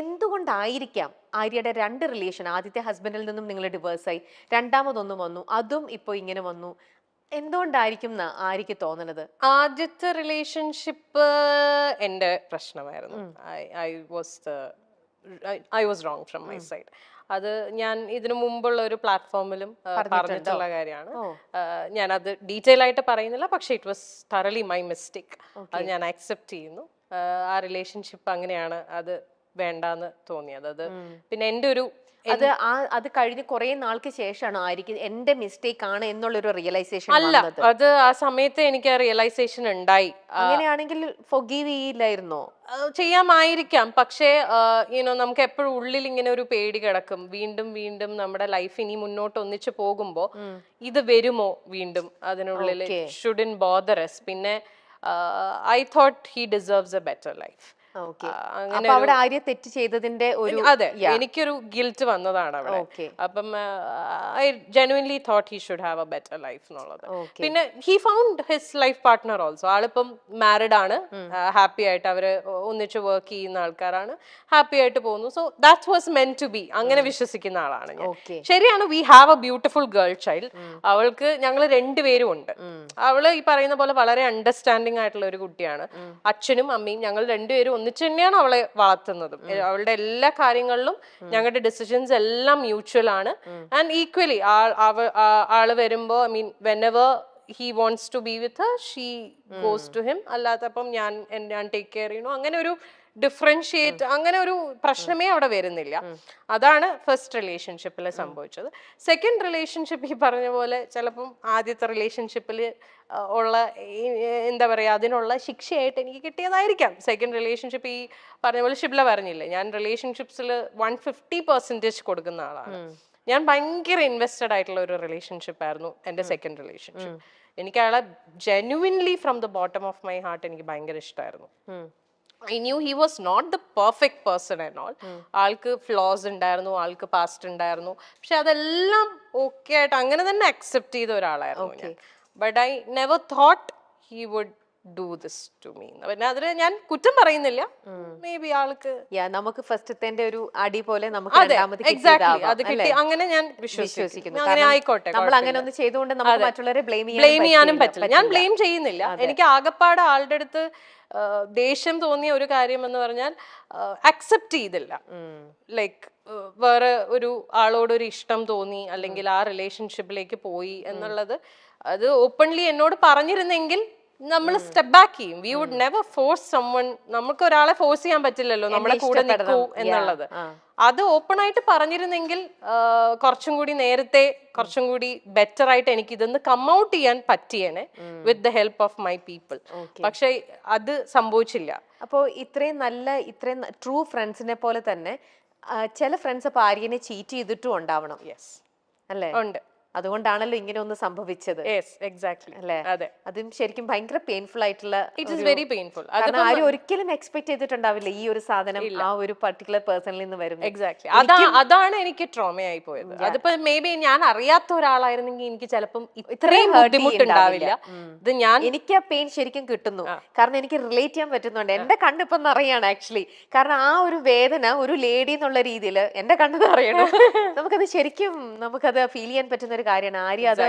എന്തുകൊണ്ടായിരിക്കാം ആര്യയുടെ രണ്ട് റിലേഷൻ, ആദ്യത്തെ ഹസ്ബൻഡിൽ നിന്നും നിങ്ങൾ ഡിവേഴ്സായി, രണ്ടാമതൊന്നും വന്നു, അതും ഇപ്പോൾ ഇങ്ങനെ വന്നു, എന്തുകൊണ്ടായിരിക്കും എന്നാ ആര്യക്ക് തോന്നണത്? ആദ്യത്തെ റിലേഷൻഷിപ്പ് എൻ്റെ പ്രശ്നമായിരുന്നു. I was wrong from my side. അത് ഞാൻ ഇതിനു മുമ്പുള്ള ഒരു പ്ലാറ്റ്ഫോമിലും പറഞ്ഞിട്ടുള്ള കാര്യമാണ്. ഞാൻ അത് ഡീറ്റെയിൽ ആയിട്ട് പറയുന്നില്ല, പക്ഷെ ഇറ്റ് വാസ് തറലി മൈ മിസ്റ്റേക്ക്. അത് ഞാൻ അക്സെപ്റ്റ് ചെയ്യുന്നു. ആ റിലേഷൻഷിപ്പ് അങ്ങനെയാണ്, അത് വേണ്ടാന്ന് തോന്നിയത്. അത് പിന്നെ എൻ്റെ ഒരു അത് കഴിഞ്ഞ് കുറെ നാൾക്ക് ശേഷമാണ് ആയിരിക്കും എന്റെ മിസ്റ്റേക്ക് ആണ് എന്നുള്ളൊരു റിയലൈസേഷൻ അല്ല, അത് ആ സമയത്ത് എനിക്ക് ആ റിയലൈസേഷൻ ഉണ്ടായി. അങ്ങനെയാണെങ്കിൽ ഫൊഗീവ് ചെയ്യില്ലായിരുന്നോ? ചെയ്യാമായിരിക്കാം, പക്ഷേ നമുക്ക് എപ്പോഴും ഉള്ളിൽ ഇങ്ങനെ ഒരു പേടി കിടക്കും. വീണ്ടും വീണ്ടും നമ്മുടെ ലൈഫ് ഇനി മുന്നോട്ട് ഒന്നിച്ചു പോകുമ്പോ ഇത് വരുമോ വീണ്ടും അതിനുള്ളിൽ. Shouldn't bother us. പിന്നെ I thought he deserves A better life. അവിടെ ആര്യ തെറ്റ് ചെയ്തതിന്റെ ഒരു അതെ, എനിക്കൊരു ഗിൽറ്റ് വന്നതാണ് അവിടെ. അപ്പം I genuinely thought he should have a better life എന്നുള്ളത്. പിന്നെ he found his life partner also. ആളിപ്പം മാരിഡ് ആണ്, ഹാപ്പി ആയിട്ട് അവര് ഒന്നിച്ച് വർക്ക് ചെയ്യുന്ന ആൾക്കാരാണ്, ഹാപ്പി ആയിട്ട് പോകുന്നു. So that was meant to be. അങ്ങനെ വിശ്വസിക്കുന്ന ആളാണ് ഞാൻ. ശരിയാണ്, we have a beautiful girl child. അവൾക്ക് ഞങ്ങൾ രണ്ടുപേരും ഉണ്ട്. അവള് ഈ പറയുന്ന പോലെ വളരെ അണ്ടർസ്റ്റാൻഡിങ് ആയിട്ടുള്ള ഒരു കുട്ടിയാണ്. അച്ഛനും അമ്മയും ഞങ്ങൾ രണ്ടുപേരും ഒന്നിച്ച് തന്നെയാണ് അവളെ വളർത്തുന്നതും. അവളുടെ എല്ലാ കാര്യങ്ങളിലും ഞങ്ങളുടെ ഡിസിഷൻസ് എല്ലാം മ്യൂച്വൽ ആണ്. ആൻഡ് ഈക്വലി ആള് വരുമ്പോ, I mean whenever he wants to be with her, she goes to him. അല്ലാത്തപ്പം ഞാൻ ടേക്ക് കെയർ ചെയ്യണു. അങ്ങനെ ഒരു ഡിഫറൻഷിയേറ്റ്, അങ്ങനെ ഒരു പ്രശ്നമേ അവിടെ വരുന്നില്ല. അതാണ് ഫസ്റ്റ് റിലേഷൻഷിപ്പിൽ സംഭവിച്ചത്. സെക്കൻഡ് റിലേഷൻഷിപ്പ് ഈ പറഞ്ഞ പോലെ ചിലപ്പം ആദ്യത്തെ റിലേഷൻഷിപ്പിൽ ഉള്ള എന്താ പറയുക, അതിനുള്ള ശിക്ഷയായിട്ട് എനിക്ക് കിട്ടിയതായിരിക്കാം. സെക്കൻഡ് റിലേഷൻഷിപ്പ് ഈ പറഞ്ഞ പോലെ ഷിബ്ല പറഞ്ഞില്ലേ, ഞാൻ റിലേഷൻഷിപ്സിൽ 150% കൊടുക്കുന്ന ആളാണ്. ഞാൻ ഭയങ്കര ഇൻവെസ്റ്റഡ് ആയിട്ടുള്ള ഒരു റിലേഷൻഷിപ്പ് ആയിരുന്നു എൻ്റെ സെക്കൻഡ് റിലേഷൻഷിപ്പ്. എനിക്ക് അയാളെ genuinely from the bottom of my heart എനിക്ക് ഭയങ്കര ഇഷ്ടമായിരുന്നു. I knew he was not the perfect person and all. ആൾക്ക് ഫ്ലോസ് ഉണ്ടായിരുന്നു, ആൾക്ക് പാസ്റ്റ് ഉണ്ടായിരുന്നു, പക്ഷെ അതെല്ലാം ഓക്കെ ആയിട്ട് അങ്ങനെ തന്നെ അക്സെപ്റ്റ് ചെയ്ത ഒരാളായിരുന്നു ഞാൻ. But I never thought he would do this to me. പിന്നെ അതിന് ഞാൻ കുറ്റം പറയുന്നില്ല. മേ ബി ആൾക്ക് നമുക്ക് ഫസ്റ്റത്തെ ഒരു അടി പോലെ നമുക്ക് അത് കിട്ടി, അങ്ങനെ ഞാൻ വിശ്വസിക്കുന്നു. അങ്ങനെ ആയിക്കോട്ടെ, നമ്മൾ അങ്ങനെ ഒന്ന് ചെയ്തുകൊണ്ട് നമുക്ക് മറ്റുള്ളവരെ ബ്ലെയിം ചെയ്യാനും പറ്റില്ല. ഞാൻ ബ്ലെയിം ചെയ്യുന്നില്ല. എനിക്ക് ആകപ്പാട് ആളുടെ അടുത്ത് ദേഷ്യം തോന്നിയ ഒരു കാര്യം എന്ന് പറഞ്ഞാൽ അക്സെപ്റ്റ് ചെയ്തില്ല. ലൈക്ക് വേറെ ഒരു ആളോടൊരു ഇഷ്ടം തോന്നി, അല്ലെങ്കിൽ ആ റിലേഷൻഷിപ്പിലേക്ക് പോയി എന്നുള്ളത് അത് ഓപ്പൺലി എന്നോട് പറഞ്ഞിരുന്നെങ്കിൽ നമ്മൾ സ്റ്റെപ്പ് ബാക്ക് ചെയ്യും. We would never force someone. നമുക്ക് ഒരാളെ ഫോഴ്സ് ചെയ്യാൻ പറ്റില്ലല്ലോ നമ്മളെ കൂടെ നിൽക്കൂ എന്നുള്ളത്. അത് ഓപ്പൺ ആയിട്ട് പറഞ്ഞിരുന്നെങ്കിൽ കുറച്ചും കൂടി നേരത്തെ, കുറച്ചും കൂടി ബെറ്റർ ആയിട്ട് എനിക്ക് ഇതൊന്ന് കം ഔട്ട് ചെയ്യാൻ പറ്റിയേനെ with the help of my people. പക്ഷെ അത് സംഭവിച്ചില്ല. അപ്പോൾ ഇത്രയും ട്രൂ ഫ്രണ്ട്സിനെ പോലെ തന്നെ ചില ഫ്രണ്ട്സ് അപ്പൊ ആര്യനെ ചീറ്റ് ചെയ്തിട്ടും ഉണ്ടാവണം. അല്ലേ? ഉണ്ട്. അതുകൊണ്ടാണല്ലോ ഇങ്ങനെ ഒന്ന് സംഭവിച്ചത്. അല്ലേ? അതും ശരിക്കും ഭയങ്കര പെയിൻഫുൾ ആയിട്ടുള്ള, വെരി പെയിൻഫുൾ. ആരും ഒരിക്കലും എക്സ്പെക്ട് ചെയ്തിട്ടുണ്ടാവില്ല ഈ ഒരു സാധനം ആ ഒരു പർട്ടിക്കുലർ പേഴ്സണിൽ നിന്ന് വരും. അതാണ് എനിക്ക് ട്രോമയായി പോയത്. അതിപ്പോ മേ ബി ഞാൻ അറിയാത്ത ഒരാളായിരുന്നെങ്കിൽ എനിക്ക് ചിലപ്പം ഇത്രയും ബുദ്ധിമുട്ടുണ്ടാവില്ല. എനിക്ക് ആ പെയിൻ ശരിക്കും കിട്ടുന്നു, കാരണം എനിക്ക് റിലേറ്റ് ചെയ്യാൻ പറ്റുന്നുണ്ട്. എന്റെ കണ്ണിപ്പം നിറയാണ് ആക്ച്വലി. കാരണം ആ ഒരു വേദന ഒരു ലേഡി എന്നുള്ള രീതിയിൽ എന്റെ കണ്ണ് നിറയണം. നമുക്കത് ശരിക്കും നമുക്കത് ഫീൽ ചെയ്യാൻ പറ്റുന്ന കാര്യമാണ്. ആര്യ അത്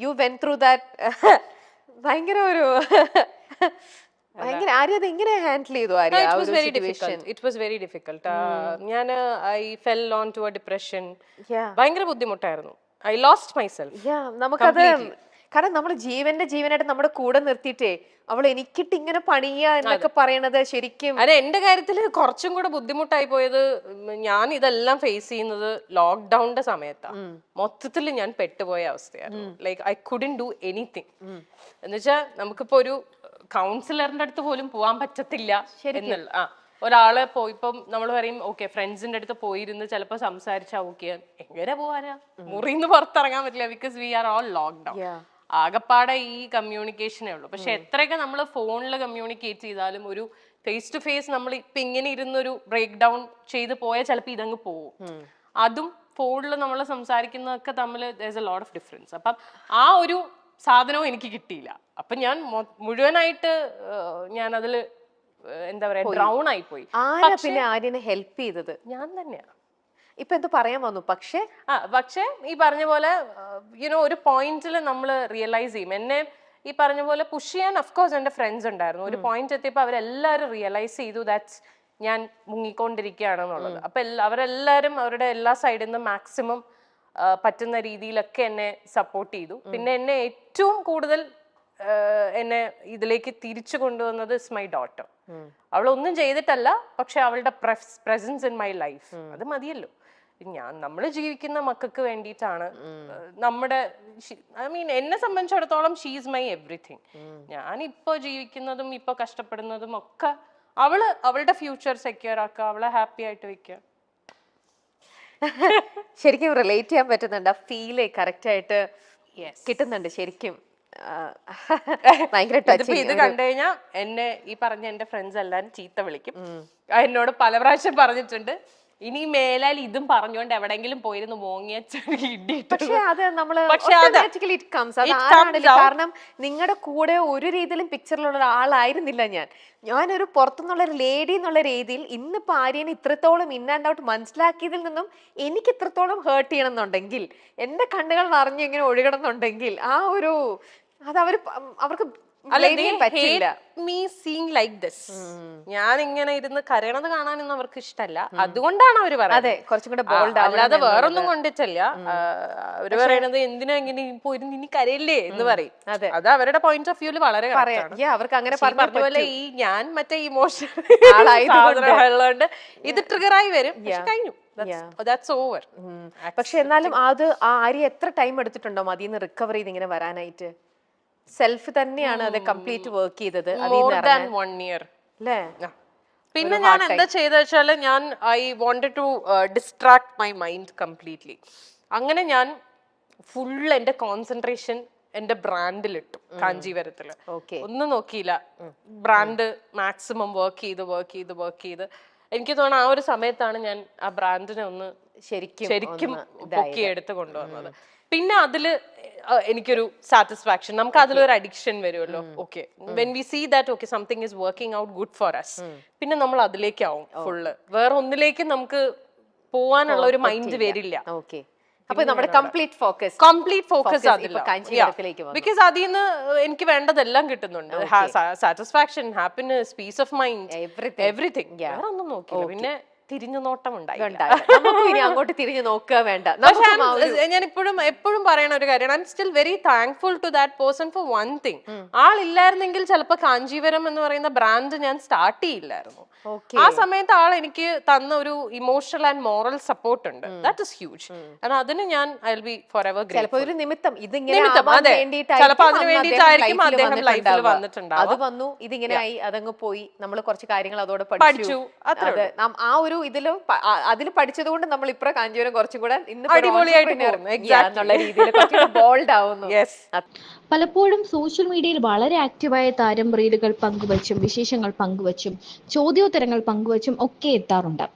യു വെൻ ത്രൂ ദാറ്റ്. ഭയങ്കര ആര്യ അത് എങ്ങനെ ഹാൻഡിൽ ചെയ്തു? It was very difficult. ഞാൻ I fell on to a depression. ഭയങ്കര ബുദ്ധിമുട്ടായിരുന്നു. I lost myself. നമുക്കത് കാരണം നമ്മൾ ജീവനായിട്ട് നമ്മുടെ കൂടെ നിർത്തിയിട്ടേ അവൾ എനിക്കിട്ട് ഇങ്ങനെ പണിയ എന്നൊക്കെ പറയണത് ശരിക്കും. അതെ, എന്റെ കാര്യത്തിൽ കുറച്ചും കൂടെ ബുദ്ധിമുട്ടായി പോയത്, ഞാൻ ഇതെല്ലാം ഫേസ് ചെയ്യുന്നത് ലോക്ക്ഡൌണിന്റെ സമയത്താണ്. മൊത്തത്തിൽ ഞാൻ പെട്ടുപോയ അവസ്ഥയായിരുന്നു. Like I couldn't do anything. എന്നുവെച്ചാൽ നമുക്കിപ്പോ ഒരു കൗൺസിലറിന്റെ അടുത്ത് പോലും പോവാൻ പറ്റത്തില്ല എന്നുള്ള ഒരാളെ ഇപ്പം നമ്മൾ പറയും ഓക്കെ ഫ്രണ്ട്സിന്റെ അടുത്ത് പോയിരുന്ന് ചിലപ്പോൾ സംസാരിച്ചാ ഓക്കെ, എങ്ങനെ പോവാനാ? മുറിന്ന് പുറത്തിറങ്ങാൻ പറ്റില്ല, because we are all lockdown. ആകപ്പാടെ ഈ കമ്മ്യൂണിക്കേഷനേ ഉള്ളൂ. പക്ഷെ എത്രയൊക്കെ നമ്മൾ ഫോണിൽ കമ്മ്യൂണിക്കേറ്റ് ചെയ്താലും ഒരു ഫേസ് ടു ഫേസ് നമ്മൾ ഇപ്പൊ ഇങ്ങനെ ഇരുന്നൊരു ബ്രേക്ക് ഡൗൺ ചെയ്ത് പോയാൽ ചിലപ്പോൾ ഇതങ്ങ് പോവും. അതും ഫോണിൽ നമ്മൾ സംസാരിക്കുന്നതൊക്കെ തമ്മിൽ there's a lot of difference. അപ്പം ആ ഒരു സാധനവും എനിക്ക് കിട്ടിയില്ല. അപ്പം ഞാൻ മുഴുവനായിട്ട് ഞാൻ അതിൽ എന്താ പറയാ ഡ്രൗൺ ആയി പോയി. ആരാ പിന്നെ ആര്യനെ ഹെൽപ്പ് ചെയ്തത്? ഞാൻ തന്നെയാ. ഇപ്പൊ എന്ത് പറയാൻ വന്നു? പക്ഷേ ഈ പറഞ്ഞ പോലെ യുനോ ഒരു പോയിന്റിൽ നമ്മൾ റിയലൈസ് ചെയ്യും. എന്നെ ഈ പറഞ്ഞ പോലെ പുഷ് ചെയ്യാൻ അഫ്കോഴ്സ് എന്റെ ഫ്രണ്ട്സ് ഉണ്ടായിരുന്നു. ഒരു പോയിന്റ് എത്തിയപ്പോൾ അവരെല്ലാവരും റിയലൈസ് ചെയ്തു ദാറ്റ്സ് ഞാൻ മുങ്ങിക്കൊണ്ടിരിക്കുകയാണെന്നുള്ളത്. അപ്പൊ അവരെല്ലാവരും അവരുടെ എല്ലാ സൈഡിൽ നിന്നും മാക്സിമം പറ്റുന്ന രീതിയിലൊക്കെ എന്നെ സപ്പോർട്ട് ചെയ്തു. പിന്നെ എന്നെ ഏറ്റവും കൂടുതൽ എന്നെ ഇതിലേക്ക് തിരിച്ചു കൊണ്ടുവന്നത് ഇസ് മൈ ഡോട്ടർ. അവളൊന്നും ചെയ്തിട്ടല്ല, പക്ഷെ അവളുടെ പ്രസൻസ് ഇൻ മൈ ലൈഫ് അത് മതിയല്ലോ. നമ്മൾ ജീവിക്കുന്ന മക്കൾക്ക് വേണ്ടിയിട്ടാണ്. നമ്മുടെ ഐ മീൻ എന്നെ സംബന്ധിച്ചിടത്തോളം ഷീ ഈസ് മൈ എവറിഥിങ്. ഞാൻ ഇപ്പൊ ജീവിക്കുന്നതും ഇപ്പൊ കഷ്ടപ്പെടുന്നതും ഒക്കെ അവളുടെ ഫ്യൂച്ചർ സെക്യൂർ ആക്കുക, അവളെ ഹാപ്പി ആയിട്ട് വെക്കുക. ശരിക്കും റിലേറ്റ് ചെയ്യാൻ പറ്റുന്നുണ്ട്. ആ ഫീല് കറക്റ്റ് ആയിട്ട് കിട്ടുന്നുണ്ട് ശരിക്കും. ഭയങ്കര ഇത് കണ്ടു കഴിഞ്ഞാൽ എന്നെ ഈ പറഞ്ഞ എന്റെ ഫ്രണ്ട്സ് എല്ലാരും ചീത്ത വിളിക്കും. എന്നോട് പല പ്രാവശ്യം പറഞ്ഞിട്ടുണ്ട്, ഇനി മേലാൽ ഇതും പറഞ്ഞുകൊണ്ട് എവിടെങ്കിലും പോയിരുന്നു മോങ്ങിയ. പക്ഷെ അത് നമ്മള് കാരണം നിങ്ങളുടെ കൂടെ ഒരു രീതിയിലും പിക്ചറിലുള്ള ഒരാളായിരുന്നില്ല ഞാനൊരു പുറത്തുനിന്നുള്ള ഒരു ലേഡി എന്നുള്ള രീതിയിൽ ഇന്നിപ്പോ ആര്യനെ ഇത്രത്തോളം ഇൻ ആൻഡ് ഔട്ട് മനസ്സിലാക്കിയതിൽ നിന്നും എനിക്ക് ഇത്രത്തോളം ഹേർട്ട് ചെയ്യണം എന്നുണ്ടെങ്കിൽ, എന്റെ കണ്ണുകൾ നിറഞ്ഞു ഇങ്ങനെ ഒഴുകണം എന്നുണ്ടെങ്കിൽ ആ ഒരു അത് അവർക്ക് ഞാൻ ഇങ്ങനെ ഇരുന്ന് കരയണത് കാണാനൊന്നും അവർക്ക് ഇഷ്ടമല്ല. അതുകൊണ്ടാണ് അവര് പറയുന്നത്, അല്ലാതെ വേറൊന്നും കൊണ്ടിട്ടല്ല. അവര് പറയണത് എന്തിനാ ഇങ്ങനെ പോയിരുന്നു ഇനി കരയില്ലേ എന്ന് പറയും. അത് അവരുടെ പോയിന്റ് ഓഫ് വ്യൂല് വളരെ അവർക്ക് അങ്ങനെ പറഞ്ഞ പോലെ ഈ ഞാൻ മറ്റേ ഇമോഷൻ ഉള്ളതുകൊണ്ട് ഇത് ട്രിഗറായി വരും. കഴിഞ്ഞു, that's over. പക്ഷെ എന്നാലും അത് ആര്യ എത്ര ടൈം എടുത്തിട്ടുണ്ടോ അതിന്ന് റിക്കവർ ചെയ്ത് ഇങ്ങനെ വരാനായിട്ട്? സെൽഫ് തന്നെയാണ് അത് കംപ്ലീറ്റ് വർക്ക് ചെയ്തത്. More than 1 year. പിന്നെ ഞാൻ എന്താ ചെയ്ത വെച്ചാല് ഞാൻ I wanted to distract my mind completely. അങ്ങനെ ഞാൻ ഫുൾ എന്റെ കോൺസെൻട്രേഷൻ എന്റെ ബ്രാൻഡിലിട്ടു. കാഞ്ചീപുരത്തില് ഒന്നും നോക്കിയില്ല, ബ്രാൻഡ് മാക്സിമം വർക്ക് ചെയ്ത് എനിക്ക് തോന്നുന്നു ആ ഒരു സമയത്താണ് ഞാൻ ആ ബ്രാൻഡിനെ ഒന്ന് ശരിക്കും പൊക്കിയെടുത്ത് കൊണ്ടുവന്നത്. പിന്നെ അതില് എനിക്കൊരു സാറ്റിസ്ഫാക്ഷൻ, നമുക്ക് അതിലൊരു അഡിക്ഷൻ വരുമല്ലോ. Okay, when we see that okay something is working out good for us, പിന്നെ നമ്മൾ അതിലേക്കാവും ഫുള്ള്. വേറെ ഒന്നിലേക്ക് നമുക്ക് പോവാനുള്ള ഒരു മൈൻഡ് വരില്ല. അപ്പൊ നമ്മുടെ കംപ്ലീറ്റ് ഫോക്കസ് അതില്ല. ബിക്കോസ് അതിൽ നിന്ന് എനിക്ക് വേണ്ടതെല്ലാം കിട്ടുന്നുണ്ട്. Satisfaction, happiness, peace of mind, everything. വേറെ ഒന്നും നോക്കില്ല. പിന്നെ തിരിഞ്ഞു നോട്ടം അങ്ങോട്ട് തിരിഞ്ഞു നോക്കുക വേണ്ട. ഞാൻ എപ്പോഴും പറയണ ഒരു കാര്യമാണ്, I'm still very thankful to that person for one thing. ആളില്ലായിരുന്നെങ്കിൽ ചിലപ്പോൾ കാഞ്ചീപുരം എന്ന് പറയുന്ന ബ്രാൻഡ് ഞാൻ സ്റ്റാർട്ട് ചെയ്യില്ലായിരുന്നു. ആ സമയത്ത് ആൾ എനിക്ക് തന്ന ഒരു ഇമോഷണൽ ആൻഡ് മോറൽ സപ്പോർട്ട് ഉണ്ട്. That is huge. അതിന് ഞാൻ I will be forever grateful. ചിലപ്പോൾ അതിന് വേണ്ടിയിട്ടായിരിക്കും അദ്ദേഹം ലൈഫിൽ വന്നിട്ടുണ്ടാവും. അത് വന്നു, ഇതിങ്ങനെ ആയി, അതങ്ങ് പോയി, നമ്മൾ കുറച്ച് കാര്യങ്ങൾ അതോടെ പഠിച്ചു. ആ ഒരു അതിൽ പഠിച്ചത് കൊണ്ട് നമ്മൾ ഇപ്പോ കാഞ്ചീപുരം കുറച്ചും കൂടെ എന്നുള്ള രീതിയിൽ ബോൾഡ് ആവുന്നു. പലപ്പോഴും സോഷ്യൽ മീഡിയയിൽ വളരെ ആക്റ്റീവായ താരം റീലുകൾ പങ്കുവച്ചും വിശേഷങ്ങൾ പങ്കുവച്ചും ചോദ്യോത്തരങ്ങൾ പങ്കുവച്ചും ഒക്കെ എത്താറുണ്ട്.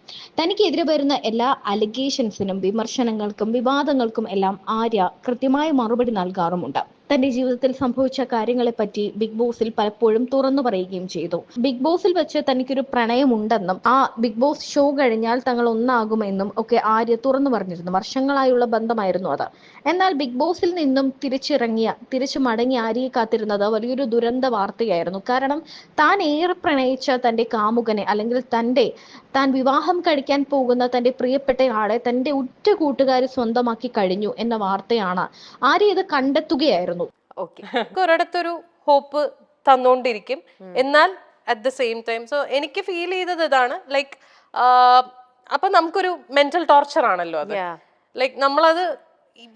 തനിക്കെതിരെ വരുന്ന എല്ലാ അലിഗേഷൻസിനും വിമർശനങ്ങൾക്കും വിവാദങ്ങൾക്കും എല്ലാം ആര്യ കൃത്യമായ മറുപടി നൽകാറുമുണ്ട്. തന്റെ ജീവിതത്തിൽ സംഭവിച്ച കാര്യങ്ങളെപ്പറ്റി ബിഗ് ബോസിൽ പലപ്പോഴും തുറന്നു പറയുകയും ചെയ്തു. ബിഗ് ബോസിൽ വെച്ച് തനിക്കൊരു പ്രണയമുണ്ടെന്നും ആ ബിഗ് ബോസ് ഷോ കഴിഞ്ഞാൽ തങ്ങൾ ഒന്നാകുമെന്നും ഒക്കെ ആര്യ തുറന്നു പറഞ്ഞിരുന്നു. വർഷങ്ങളായുള്ള ബന്ധമായിരുന്നു അത്. എന്നാൽ ബിഗ് ബോസിൽ നിന്നും തിരിച്ചു മടങ്ങി ആര്യയെ കാത്തിരുന്നത് വലിയൊരു ദുരന്ത വാർത്തയായിരുന്നു. കാരണം താൻ ഏറെ പ്രണയിച്ച തന്റെ കാമുകനെ, അല്ലെങ്കിൽ താൻ വിവാഹം കഴിക്കാൻ പോകുന്ന തന്റെ പ്രിയപ്പെട്ട ആളെ തന്റെ ഉറ്റ കൂട്ടുകാരി സ്വന്തമാക്കി കഴിഞ്ഞു എന്ന വാർത്തയാണ്. ആര്യ ഇത് കണ്ടെത്തുകയായിരുന്നു. ഒരിടത്തൊരു ഹോപ്പ് തന്നോണ്ടിരിക്കും. എന്നാൽ അറ്റ് ദ സെയിം ടൈം എനിക്ക് ഫീൽ ചെയ്തത് ഇതാണ്, ലൈക്ക് അപ്പൊ നമുക്കൊരു മെന്റൽ ടോർച്ചർ ആണല്ലോ അത്. ലൈക്ക് നമ്മളത്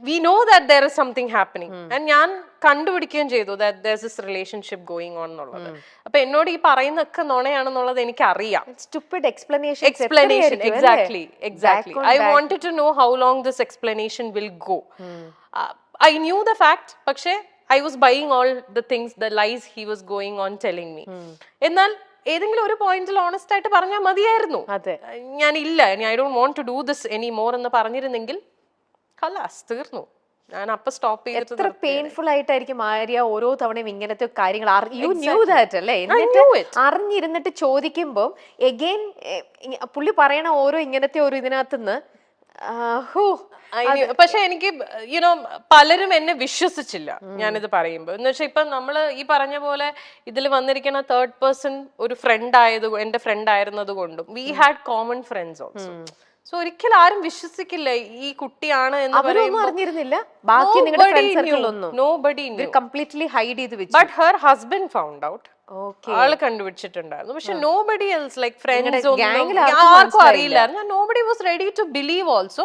we know that there is something happening and ഞാൻ കണ്ടുപിടിക്കുകയും ചെയ്തു that there's this relationship going on എന്നുള്ളത്. അപ്പൊ എന്നോട് ഈ പറയുന്നൊക്കെ നുണയാണെന്നുള്ളത് എനിക്ക് അറിയാം. Stupid explanation. Exactly. I wanted to know how long this explanation will go. I knew the fact, പക്ഷേ I was buying all the things, the lies he was going on telling me. എന്നാൽ ഏതെങ്കിലും ഒരു പോയിന്റിൽ honest ആയിട്ട് പറഞ്ഞാൽ മതിയായിരുന്നു. ഞാൻ I don't want to do this any more എന്ന് പറഞ്ഞിരുന്നെങ്കിൽ ഖലാസ് തീർന്നു. ഞാൻ അപ്പൊ സ്റ്റോപ്പ് ചെയ്തിട്ട് എത്ര പെയിൻഫുൾ ആയിട്ടായിരിക്കും ആര്യ ഓരോ തവണയും ഇങ്ങനത്തെ കാര്യങ്ങൾ യു ന്യൂ ദാറ്റ് അല്ലേ, എന്നിട്ട് അറിഞ്ഞിരുന്നിട്ട് ചോദിക്കുമ്പോ എഗെയിൻ പുള്ളി പറയണ ഓരോ ഇങ്ങനത്തെ ഒരു ഇതിനകത്തുനിന്ന് പക്ഷെ എനിക്ക് യുനോ പലരും എന്നെ വിശ്വസിച്ചില്ല ഞാനിത് പറയുമ്പോ. എന്ന് വെച്ചാൽ ഇപ്പൊ നമ്മള് ഈ പറഞ്ഞ പോലെ ഇതിൽ വന്നിരിക്കുന്ന തേർഡ് പേഴ്സൺ ഒരു എന്റെ ഫ്രണ്ട് ആയിരുന്നത് കൊണ്ടും we had common friends also. So ഒരിക്കലും ആരും വിശ്വസിക്കില്ല ഈ കുട്ടിയാണ് എന്ന് അവരൊന്നും അറിഞ്ഞിരുന്നില്ല, ബാക്കി നിങ്ങളുടെ ഫ്രണ്ട് സർക്കിളൊന്നും nobody knew. കംപ്ലീറ്റ്ലി ഹൈഡ് ചെയ്ത് വെച്ചു. But her husband found out. ആള് കണ്ടുപിടിച്ചിട്ടുണ്ടായിരുന്നു. പക്ഷെ nobody else, like friends, ആർക്കും അറിയില്ലായിരുന്നു. Nobody was ready to believe also.